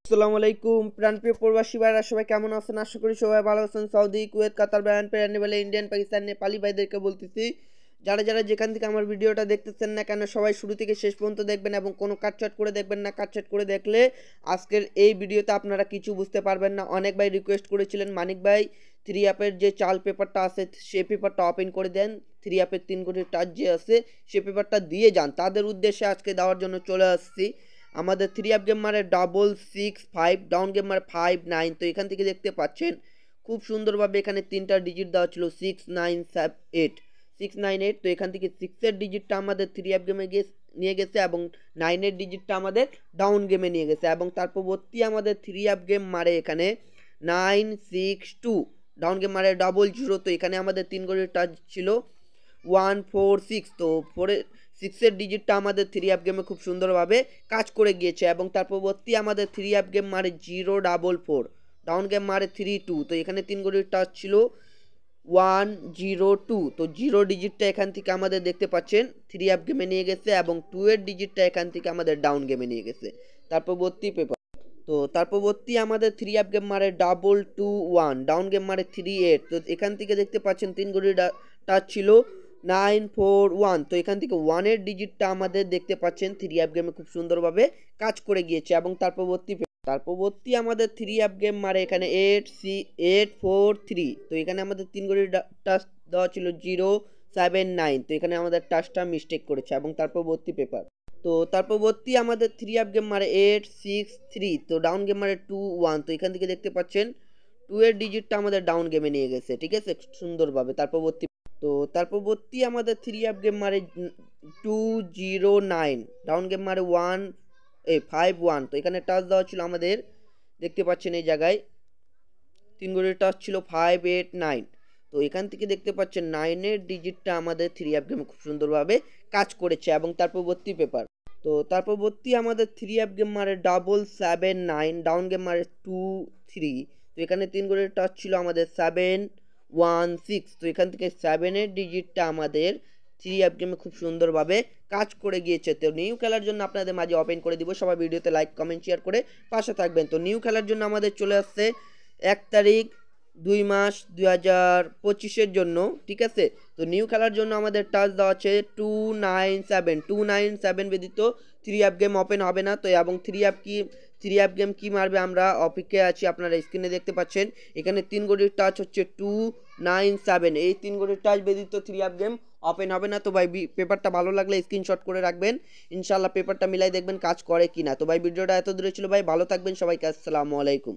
আসসালামু আলাইকুম প্রাণপ্রিয় প্রবাসী ভাইরা সবাই কেমন আছেন? আশা করি সবাই ভালো আছেন। সৌদি, কুয়েত, কাতার, বাহরাইন, নেপাল, ইন্ডিয়ান, পাকিস্তান, নেপালি ভাইদেরকে বলতেছি, যারা যারা যেখান থেকে আমার ভিডিওটা দেখতেছেন না কেন সবাই শুরু থেকে শেষ পর্যন্ত দেখবেন এবং কোনো কাটছাট করে দেখবেন না। কাটছাট করে দেখলে আজকের এই ভিডিওতে আপনারা কিছু বুঝতে পারবেন না। অনেক ভাই রিকোয়েস্ট করেছিলেন মানিক ভাই থ্রি অ্যাপের যে চাল পেপারটা আছে সেই পেপারটা ওপেন করে দেন, থ্রি অ্যাপের 3 কোটি টাচ যে আছে সে পেপারটা দিয়ে যান। তাদের উদ্দেশ্যে আজকে দেওয়ার জন্য চলে আসছি। আমাদের থ্রি আপ গেম মারে 665, ডাউন গেম মারে 59। তো এখান থেকে দেখতে পাচ্ছেন খুব সুন্দরভাবে এখানে 3টা ডিজিট দেওয়া ছিল 698। তো এখান থেকে 6-এর ডিজিটটা আমাদের থ্রি আপ গেমে নিয়ে গেছে এবং 9-এর ডিজিটটা আমাদের ডাউন গেমে নিয়ে গেছে এবং তার পরবর্তী আমাদের থ্রি আপ গেম মারে এখানে 962, ডাউন গেম মারে 00। তো এখানে আমাদের 3 কোটি টাচ ছিল 146। তো 6-এর ডিজিটটা আমাদের থ্রি অ্যাপ গেমে খুব সুন্দরভাবে কাজ করে গিয়েছে এবং তার পরবর্তী আমাদের থ্রি অ্যাপ গেম মারে 044, ডাউন গেম মারে 32। তো এখানে 3 কোটি টাচ ছিল 102। তো 0 ডিজিটটা এখান থেকে আমাদের দেখতে পাচ্ছেন থ্রি অ্যাপ গেমে নিয়ে গেছে এবং 2-এর ডিজিটটা এখান থেকে আমাদের ডাউন গেমে নিয়ে গেছে। তার পরবর্তী পেপার, তো তার পরবর্তী আমাদের থ্রি অ্যাপ গেম মারে 221, ডাউন গেম মারে 38। তো এখান থেকে দেখতে পাচ্ছেন 3 কোটি টাচ ছিল 941। তো এখান থেকে 1-এর ডিজিটটা আমাদের দেখতে পাচ্ছেন থ্রি অ্যাপ গেমে খুব সুন্দরভাবে কাজ করে গিয়েছে এবং তার পরবর্তী আমাদের থ্রি অ্যাপ গেম মারে এখানে 843। তো এখানে আমাদের 3 কোটি টাচ দেওয়া ছিল 079। তো এখানে আমাদের টাচটা মিস্টেক করেছে এবং তার পরবর্তী পেপার, তো তার পরবর্তী আমাদের থ্রি অ্যাপ গেম মারে 863। তো ডাউন গেম মারে 21। তো এখান থেকে দেখতে পাচ্ছেন 2-এর ডিজিটটা আমাদের ডাউন গেমে নিয়ে গেছে, ঠিক আছে, সুন্দরভাবে। তার পরবর্তী আমাদের থ্রি অ্যাপ গেম মারে 209, ডাউন গেম মারে 51। তো এখানে টাচ দেওয়া ছিল আমাদের দেখতে পাচ্ছেন এই জায়গায় 3 কোটি টাচ ছিল 589। তো এখান থেকে দেখতে পাচ্ছেন 9-এর ডিজিটটা আমাদের থ্রি অ্যাপ গেমে খুব সুন্দরভাবে কাজ করেছে এবং তার পরবর্তী পেপার, তো তার পরবর্তী আমাদের থ্রি অ্যাপ গেম মারে 779, ডাউন গেম মারে 23। তো এখানে 3 কোটি টাচ ছিল আমাদের 716। তো এখান থেকে 7-এর ডিজিটটা আমাদের থ্রি অ্যাপ গেমে খুব সুন্দরভাবে কাজ করে গিয়েছে। তো নিউ খেলার জন্য আপনাদের মাঝে ওপেন করে দিব, সবাই ভিডিওতে লাইক কমেন্ট শেয়ার করে পাশে থাকবেন। তো নিউ খেলার জন্য আমাদের চলে আসছে 1 তারিখ 2 মাস 2025-এর জন্য, ঠিক আছে। তো নিউ খেলার জন্য আমাদের টাচ দেওয়া আছে 297 ব্যতীত থ্রি অ্যাপ গেম ওপেন হবে না। তো এবং থ্রি অ্যাপ গেম কি মারবে আমরা অপেক্ষায় আছি। আপনারা স্ক্রিনে দেখতে পাচ্ছেন এখানে 3 কোটির টাচ হচ্ছে 297। এই 3 কোটির টাচ ব্যতীত থ্রি অ্যাপ গেম ওপেন হবে না। তো ভাই পেপারটা ভালো লাগলে স্ক্রিনশট করে রাখবেন, ইনশাল্লাহ পেপারটা মিলাই দেখবেন কাজ করে কিনা। তো ভাই ভিডিওটা এত দূরে ছিল ভাই, ভালো থাকবেন সবাইকে, আসসালামু আলাইকুম।